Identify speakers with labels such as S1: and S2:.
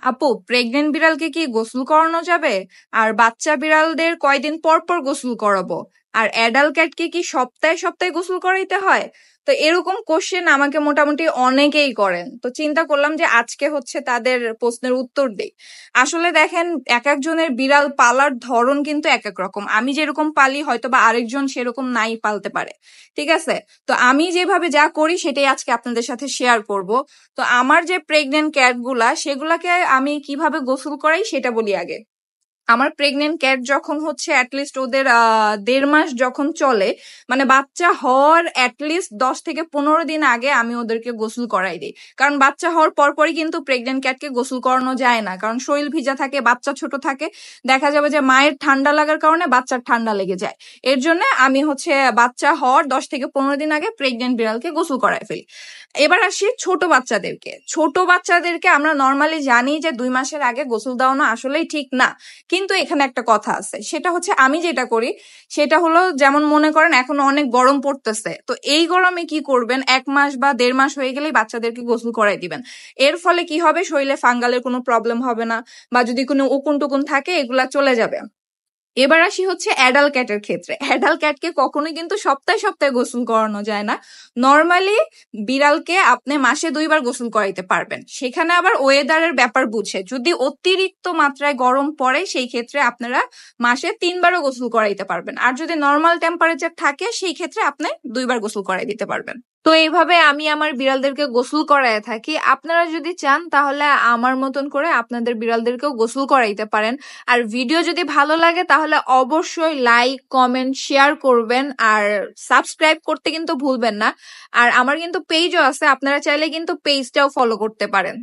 S1: আপু, প্রেগনেন্ট বিড়ালকে কি গোসল করানো যাবে? আর বাচ্চা বিড়ালদের কয়দিন পর পর গোসল করাবো? আর অ্যাডাল্ট ক্যাটকে কি সপ্তাহে সপ্তাহে গোসল করাইতে হয়? তো এরকম কোশ্চেন আমাকে মোটামুটি অনেকেই করেন, তো চিন্তা করলাম যে আজকে হচ্ছে তাদের প্রশ্নের উত্তর দিই। আসলে দেখেন, এক একজনের বিড়াল পালার ধরন কিন্তু এক এক রকম। আমি যেরকম পালি হয়তো বা আরেকজন সেরকম নাই পালতে পারে, ঠিক আছে? তো আমি যেভাবে যা করি সেটাই আজকে আপনাদের সাথে শেয়ার করব। তো আমার যে প্রেগনেন্ট ক্যাট গুলা, সেগুলাকে আমি কিভাবে গোসল করাই সেটা বলি আগে। আমার প্রেগনেন্ট ক্যাট যখন হচ্ছে অ্যাটলিস্ট ওদের 1.5 মাস যখন চলে, মানে বাচ্চা হওয়ার অ্যাটলিস্ট 10 থেকে 15 দিন আগে আমি ওদেরকে গোসল করাই দিই। কারণ বাচ্চা হওয়ার পরপরই কিন্তু প্রেগনেন্ট ক্যাটকে গোসল করানো যায় না, কারণ শরীর ভিজা থাকে, বাচ্চা ছোট থাকে। দেখা যাবে যে মায়ের ঠান্ডা লাগার কারণে বাচ্চার ঠান্ডা লেগে যায়। এর জন্য আমি হচ্ছে বাচ্চা হওয়ার 10 থেকে 15 দিন আগে প্রেগনেন্ট বিড়ালকে গোসল করাই ফেলি। এবার আসি ছোট বাচ্চাদেরকে। ছোট বাচ্চাদেরকে আমরা নর্মালি জানি যে 2 মাসের আগে গোসল দেওয়ানো আসলেই ঠিক না। কিন্তু এখানে একটা কথা আছে, সেটা হচ্ছে আমি যেটা করি সেটা হলো, যেমন মনে করেন এখন অনেক গরম পড়তেছে, তো এই গরমে কি করবেন, 1 মাস বা 1.5 মাস হয়ে গেলেই বাচ্চাদেরকে গোসল করাই দিবেন। এর ফলে কি হবে, শরীরে ফাঙ্গালের কোনো প্রবলেম হবে না, বা যদি কোনো উকুন টুকুন থাকে এগুলা চলে যাবে। এবার আসি হচ্ছে অ্যাডাল্ট ক্যাটের ক্ষেত্রে। অ্যাডাল্ট ক্যাটকে কখনোই কিন্তু সপ্তাহে সপ্তাহে গোসল করানো যায় না। নর্মালি বিড়ালকে আপনি মাসে 2 বার গোসল করাইতে পারবেন, সেখানে আবার ওয়েদারের ব্যাপার বুঝে। যদি অতিরিক্ত মাত্রায় গরম পড়ে সেই ক্ষেত্রে আপনারা মাসে 3বারও গোসল করাইতে পারবেন, আর যদি নর্মাল টেম্পারেচার থাকে সেই ক্ষেত্রে আপনি 2বার গোসল করাই দিতে পারবেন। তো এইভাবে আমি আমার বিড়ালদেরকে গোসল করায় থাকি। আপনারা যদি চান তাহলে আমার মতন করে আপনাদের বিড়ালদেরকেও গোসল করাইতে পারেন। আর ভিডিও যদি ভালো লাগে তাহলে অবশ্যই লাইক, কমেন্ট, শেয়ার করবেন, আর সাবস্ক্রাইব করতে কিন্তু ভুলবেন না। আর আমার কিন্তু পেজও আছে, আপনারা চাইলে কিন্তু পেজটাও ফলো করতে পারেন।